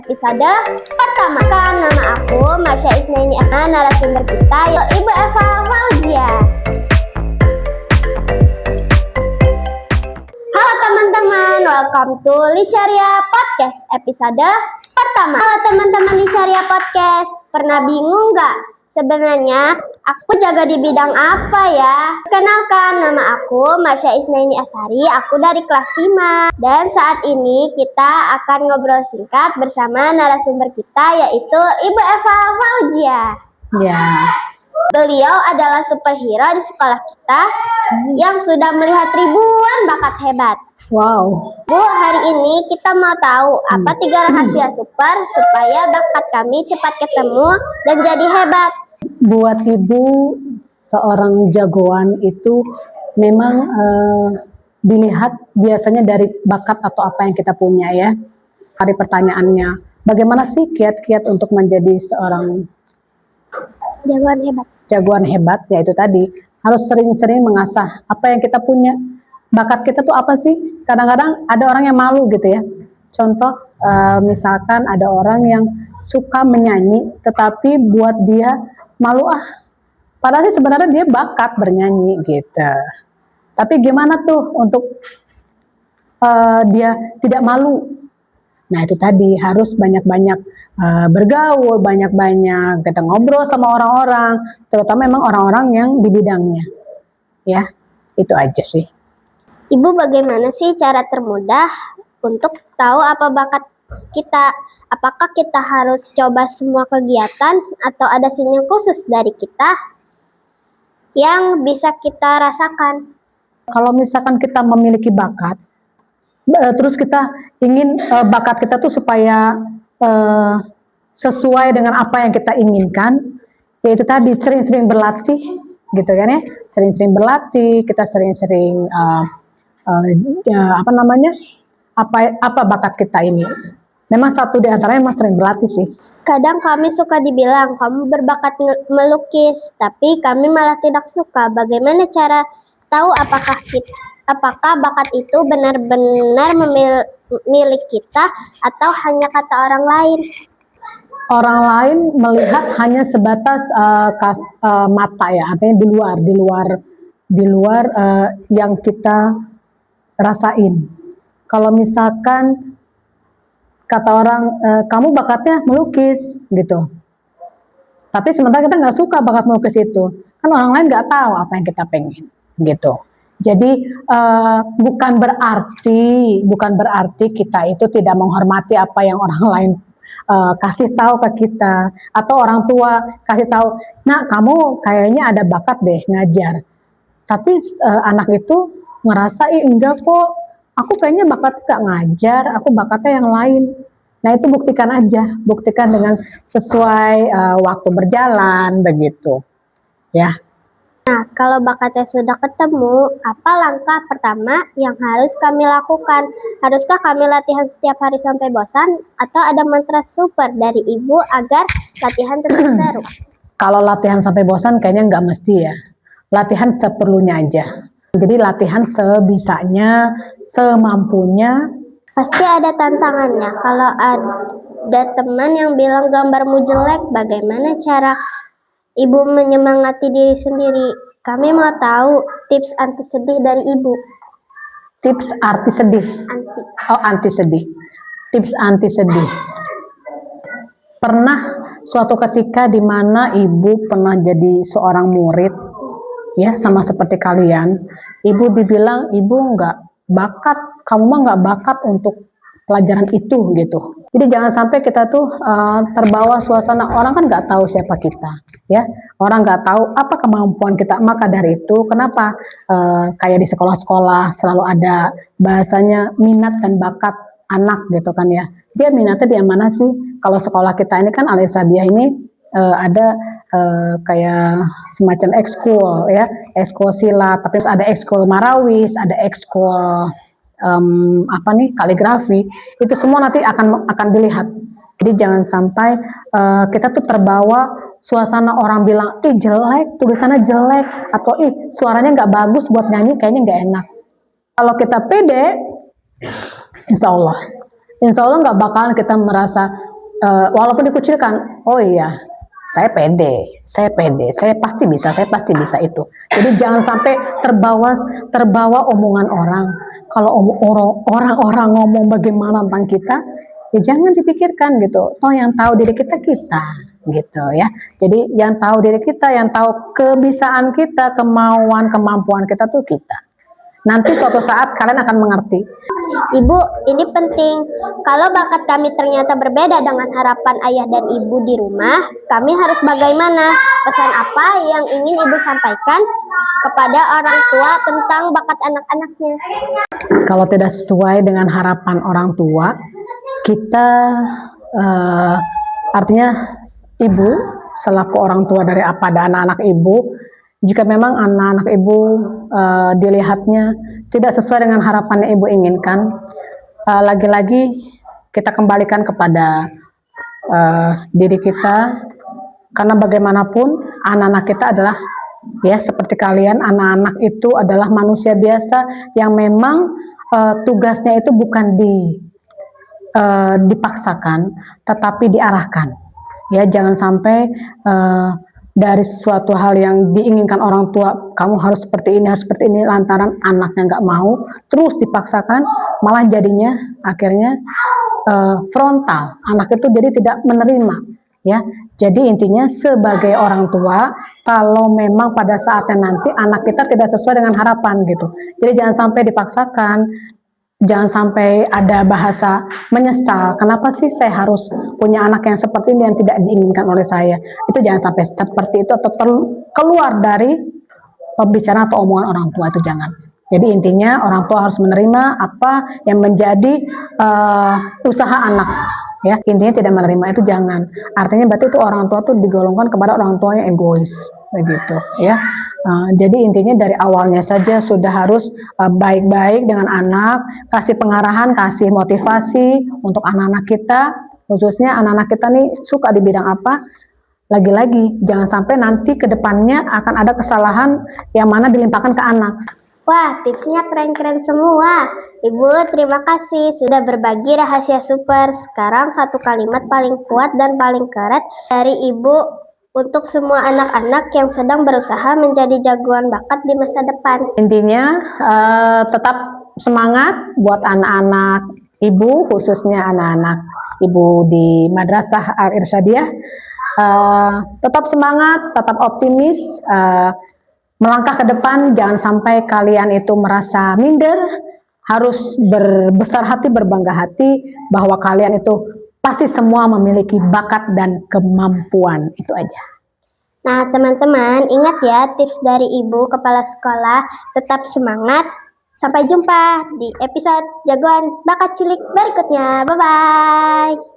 Episode pertama. Nama aku Marsha Isnaini Asna, narasumber kita yaitu Ibu Eva Fauzia. Halo teman-teman, welcome to Licaria Podcast episode pertama. Halo teman-teman Licaria Podcast, pernah bingung nggak? Sebenarnya aku jaga di bidang apa ya? Kenalkan, nama aku Marsha Isnaini Asari, aku dari kelas 5. Dan saat ini kita akan ngobrol singkat bersama narasumber kita yaitu Ibu Eva Fauzia. Ya. Beliau adalah superhero di sekolah kita yang sudah melihat ribuan bakat hebat. Wow. Bu, hari ini kita mau tahu apa 3 rahasia super supaya bakat kami cepat ketemu dan jadi hebat. Buat ibu, seorang jagoan itu memang dilihat biasanya dari bakat atau apa yang kita punya ya. Hari pertanyaannya, bagaimana sih kiat-kiat untuk menjadi seorang Jagoan hebat. jagoan hebat? Ya itu tadi, harus sering-sering mengasah apa yang kita punya. Bakat kita tuh apa sih? Kadang-kadang ada orang yang malu gitu ya. Contoh, misalkan ada orang yang suka menyanyi, tetapi buat dia malu padahal sih sebenarnya dia bakat bernyanyi gitu. Tapi gimana tuh untuk dia tidak malu? Nah itu tadi harus banyak-banyak bergaul, banyak-banyak kita ngobrol sama orang-orang, terutama memang orang-orang yang di bidangnya. Ya, itu aja sih. Ibu, bagaimana sih cara termudah untuk tahu apa bakat kita? Apakah kita harus coba semua kegiatan atau ada sinyal khusus dari kita yang bisa kita rasakan? Kalau misalkan kita memiliki bakat, terus kita ingin bakat kita tuh supaya sesuai dengan apa yang kita inginkan, yaitu tadi sering-sering berlatih, gitu kan ya, sering-sering berlatih, kita sering-sering apa bakat kita ini. Memang satu di antaranya memang sering berlatih sih. Kadang kami suka dibilang kamu berbakat melukis, tapi kami malah tidak suka. Bagaimana cara tahu apakah bakat itu benar-benar milik kita atau hanya kata orang lain? Orang lain melihat hanya sebatas mata ya, artinya di luar yang kita rasain. Kalau misalkan kata orang kamu bakatnya melukis gitu, tapi sementara kita nggak suka bakat melukis itu, kan orang lain nggak tahu apa yang kita pengen gitu. Jadi bukan berarti kita itu tidak menghormati apa yang orang lain kasih tahu ke kita, atau orang tua kasih tahu, nah kamu kayaknya ada bakat deh ngajar, tapi anak itu ngerasa enggak kok, aku kayaknya bakat gak ngajar, aku bakatnya yang lain. Nah itu buktikan aja, buktikan dengan sesuai waktu berjalan begitu ya. Nah, kalau bakatnya sudah ketemu, apa langkah pertama yang harus kami lakukan? Haruskah kami latihan setiap hari sampai bosan? Atau ada mantra super dari ibu agar latihan tetap seru? Kalau latihan sampai bosan kayaknya nggak mesti ya. Latihan seperlunya aja. Jadi latihan sebisanya, semampunya. Pasti ada tantangannya. Kalau ada teman yang bilang gambarmu jelek, bagaimana cara ibu menyemangati diri sendiri? Kami mau tahu tips anti sedih dari ibu. Tips arti sedih. Anti sedih. Tips anti sedih. Pernah suatu ketika di mana ibu pernah jadi seorang murid, ya sama seperti kalian. Ibu dibilang ibu nggak bakat, kamu mah nggak bakat untuk pelajaran itu gitu. Jadi jangan sampai kita tuh terbawa suasana, orang kan nggak tahu siapa kita, ya. Orang nggak tahu apa kemampuan kita. Maka dari itu, kenapa kayak di sekolah-sekolah selalu ada bahasanya minat dan bakat anak gitu kan ya. Dia minatnya di mana sih? Kalau sekolah kita ini kan Alesadiah ini ada kayak semacam ekskul ya, ekskul silat, tapi ada ekskul marawis, ada ekskul kaligrafi. Itu semua nanti akan dilihat. Jadi jangan sampai kita tuh terbawa suasana orang bilang jelek, tulisannya jelek, atau suaranya nggak bagus buat nyanyi, kayaknya nggak enak. Kalau kita pede, insya Allah nggak bakalan kita merasa walaupun dikucilkan, oh iya, saya pede, saya pasti bisa itu. Jadi jangan sampai terbawa omongan orang. Kalau orang-orang ngomong bagaimana tentang kita, ya jangan dipikirkan gitu. Toh yang tahu diri kita gitu ya. Jadi yang tahu diri kita, yang tahu kebisaan kita, kemampuan kita tuh kita. Nanti suatu saat kalian akan mengerti. Ibu, ini penting. Kalau bakat kami ternyata berbeda dengan harapan ayah dan ibu di rumah, kami harus bagaimana? Pesan apa yang ingin ibu sampaikan kepada orang tua tentang bakat anak-anaknya? Kalau tidak sesuai dengan harapan orang tua, kita artinya ibu selaku orang tua dari pada anak-anak ibu, jika memang anak-anak ibu dilihatnya tidak sesuai dengan harapan yang ibu inginkan, lagi-lagi kita kembalikan kepada diri kita, karena bagaimanapun anak-anak kita adalah, ya seperti kalian, anak-anak itu adalah manusia biasa yang memang tugasnya itu bukan dipaksakan, tetapi diarahkan. Ya, jangan sampai dari suatu hal yang diinginkan orang tua, kamu harus seperti ini, lantaran anaknya nggak mau, terus dipaksakan, malah jadinya akhirnya frontal. Anak itu jadi tidak menerima. Ya, jadi intinya sebagai orang tua, kalau memang pada saatnya nanti anak kita tidak sesuai dengan harapan gitu, jadi jangan sampai dipaksakan, jangan sampai ada bahasa menyesal, kenapa sih saya harus punya anak yang seperti ini yang tidak diinginkan oleh saya. Itu jangan sampai seperti itu, atau keluar dari pembicaraan atau omongan orang tua, itu jangan. Jadi intinya orang tua harus menerima apa yang menjadi usaha anak. Ya, intinya tidak menerima itu jangan. Artinya berarti itu orang tua tuh digolongkan kepada orang tua yang egois, begitu ya. Jadi intinya dari awalnya saja sudah harus baik-baik dengan anak, kasih pengarahan, kasih motivasi untuk anak-anak kita, khususnya anak-anak kita nih suka di bidang apa. Lagi-lagi jangan sampai nanti ke depannya akan ada kesalahan yang mana dilimpahkan ke anak. Wah, tipsnya keren-keren semua. Ibu, terima kasih sudah berbagi rahasia super. Sekarang satu kalimat paling kuat dan paling keren dari Ibu untuk semua anak-anak yang sedang berusaha menjadi jagoan bakat di masa depan. Intinya tetap semangat buat anak-anak ibu, khususnya anak-anak ibu di Madrasah Al Irsyadiyah. Tetap semangat, tetap optimis, melangkah ke depan. Jangan sampai kalian itu merasa minder, harus berbesar hati, berbangga hati bahwa kalian itu pasti semua memiliki bakat dan kemampuan. Itu aja. Nah, teman-teman, ingat ya tips dari Ibu Kepala Sekolah. Tetap semangat. Sampai jumpa di episode Jagoan Bakat Cilik berikutnya. Bye-bye.